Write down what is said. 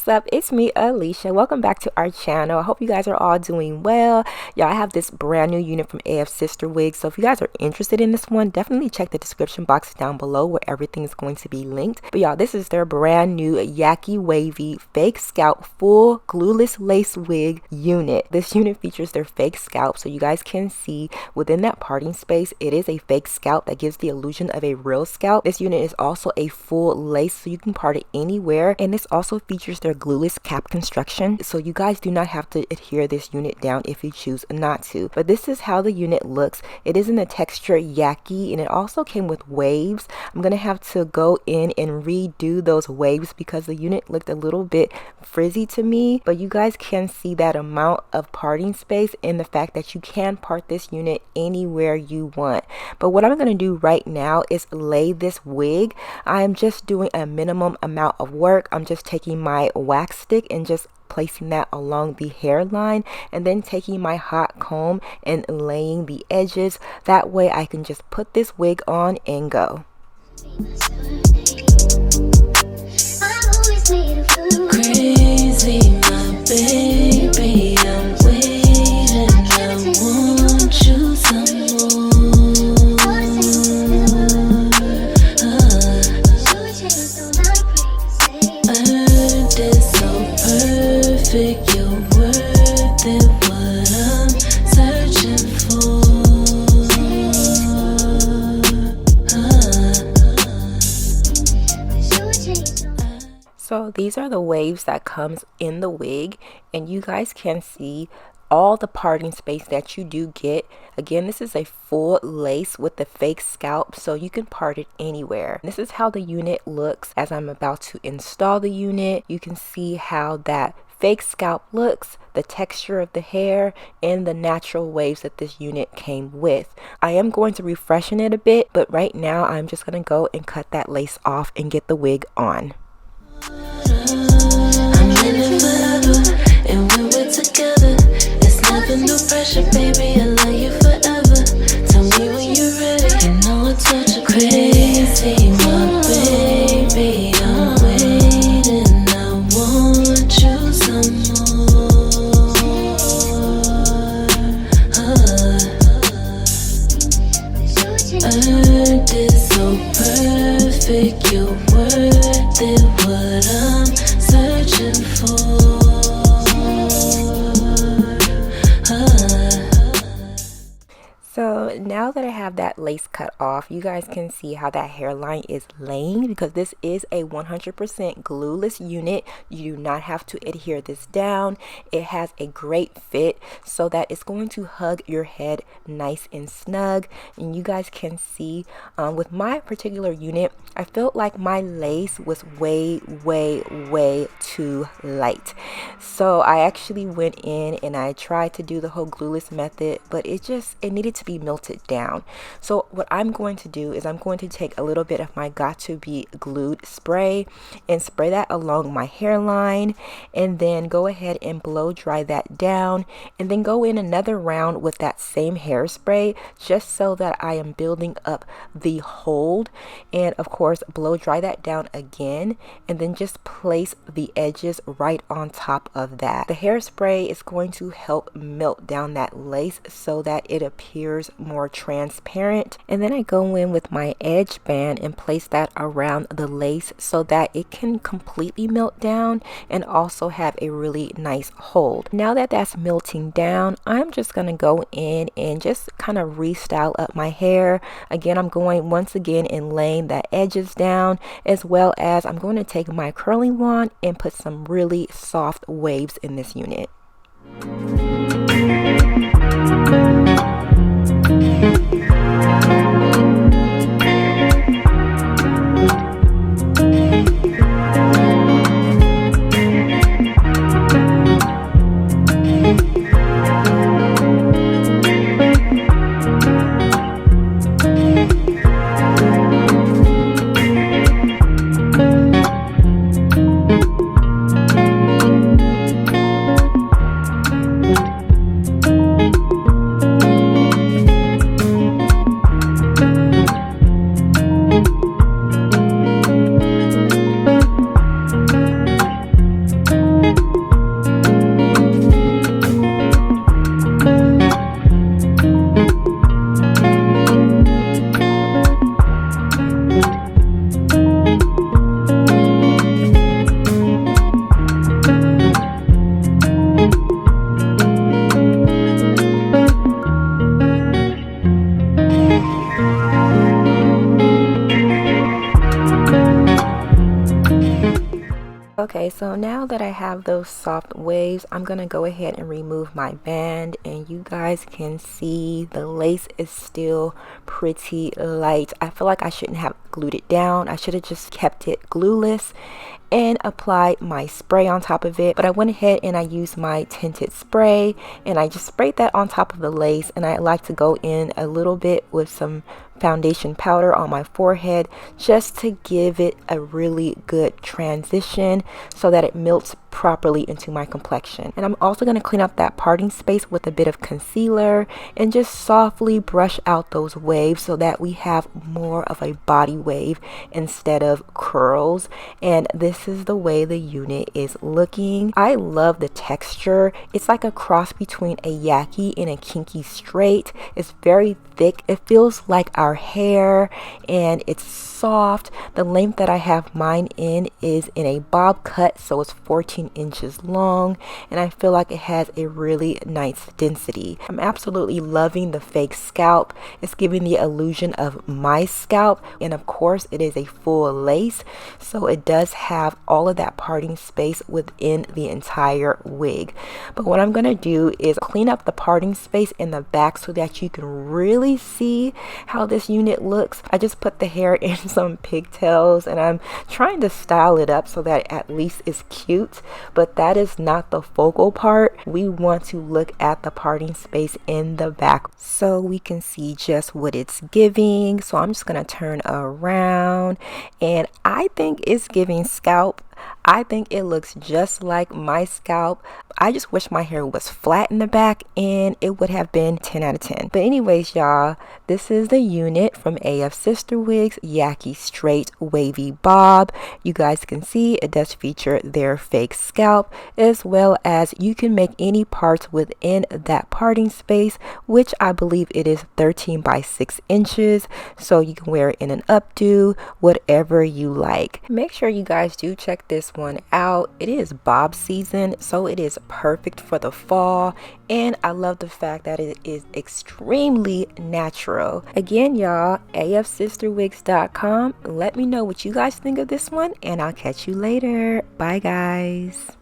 what's up? It's me, Alicia. Welcome back to our channel. I hope you guys are all doing well. Y'all, I have this brand new unit from AFsisterwig, so if you guys are interested in this one, definitely check the description box down below where everything is going to be linked. But y'all, this is their brand new Yaki Wavy Fake Scalp Full Glueless Lace Wig unit. This unit features their fake scalp, so you guys can see within that parting space, it is a fake scalp that gives the illusion of a real scalp. This unit is also a full lace, so you can part it anywhere, and this also features their glueless cap construction, so you guys do not have to adhere this unit down if you choose not to. But this is how the unit looks. It is in the texture Yaki, and it also came with waves. I'm gonna have to go in and redo those waves because the unit looked a little bit frizzy to me, but you guys can see that amount of parting space and the fact that you can part this unit anywhere you want. But what I'm gonna do right now is lay this wig. I am just doing a minimum amount of work. I'm just taking my wax stick and just placing that along the hairline, and then taking my hot comb and laying the edges. That way I can just put this wig on and go. Crazy, my baby, I'm waiting. I want you some more. Earned it so perfect, you're worth it. What I'm searching for. So these are the waves that comes in the wig, and you guys can see all the parting space that you do get. Again, this is a full lace with the fake scalp, so you can part it anywhere. This is how the unit looks as I'm about to install the unit. You can see how that fake scalp looks, the texture of the hair, and the natural waves that this unit came with. I am going to refreshen it a bit, but right now I'm just gonna go and cut that lace off and get the wig on. I'm in it forever, and when we're together, it's never no pressure, baby. I love you forever. Tell me when you're ready. You know I touch you crazy, my baby. I'm waiting. I want you some more. Earned it so perfect, you're worth it. What I'm searching for. So now that I have that lace cut off, you guys can see how that hairline is laying, because this is a 100% glueless unit. You do not have to adhere this down. It has a great fit so that it's going to hug your head nice and snug. And you guys can see with my particular unit, I felt like my lace was way too light. So I actually went in and I tried to do the whole glueless method, but it needed to be melted down. So what I'm going to do is I'm going to take a little bit of my Got to Be Glued spray and spray that along my hairline, and then go ahead and blow dry that down, and then go in another round with that same hairspray, just so that I am building up the hold. And of course blow dry that down again, and then just place the edges right on top of that. The hairspray is going to help melt down that lace so that it appears more transparent. And then I go in with my edge band and place that around the lace so that it can completely melt down and also have a really nice hold. Now that that's melting down, I'm just gonna go in and just kind of restyle up my hair. Again, I'm going once again and laying the edges down, as well as I'm going to take my curling wand and put some really soft waves in this unit. So now that I have those soft waves, I'm gonna go ahead and remove my band, and you guys can see the lace is still pretty light. I feel like I shouldn't have glued it down. I should have just kept it glueless and applied my spray on top of it, but I went ahead and I used my tinted spray and I just sprayed that on top of the lace. And I like to go in a little bit with some foundation powder on my forehead just to give it a really good transition so that it melts properly into my complexion. And I'm also going to clean up that parting space with a bit of concealer and just softly brush out those waves so that we have more of a body wave instead of curls. And this is the way the unit is looking. I love the texture. It's like a cross between a yaki and a kinky straight. It's very thick. It feels like our hair, and it's soft. The length that I have mine in is in a bob cut, so it's 14 inches long, and I feel like it has a really nice density. I'm absolutely loving the fake scalp. It's giving the illusion of my scalp, and of course it is a full lace, so it does have all of that parting space within the entire wig. But what I'm going to do is clean up the parting space in the back so that you can really see how this unit looks. I just put the hair in some pigtails and I'm trying to style it up so that it at least is cute, but that is not the focal part. We want to look at the parting space in the back so we can see just what it's giving. So I'm just going to turn around, and I think it's giving scalp. I think it looks just like my scalp. I just wish my hair was flat in the back and it would have been 10 out of 10. But anyways, y'all, this is the unit from AFsisterwig's Yaki Straight Wavy Bob. You guys can see it does feature their fake scalp, as well as you can make any parts within that parting space, which I believe it is 13 by 6 inches. So you can wear it in an updo, whatever you like. Make sure you guys do check this one out. It is bob season, so it is perfect for the fall, and I love the fact that it is extremely natural. Again, y'all, AFsisterwigs.com. Let me know what you guys think of this one, and I'll catch you later. Bye, guys.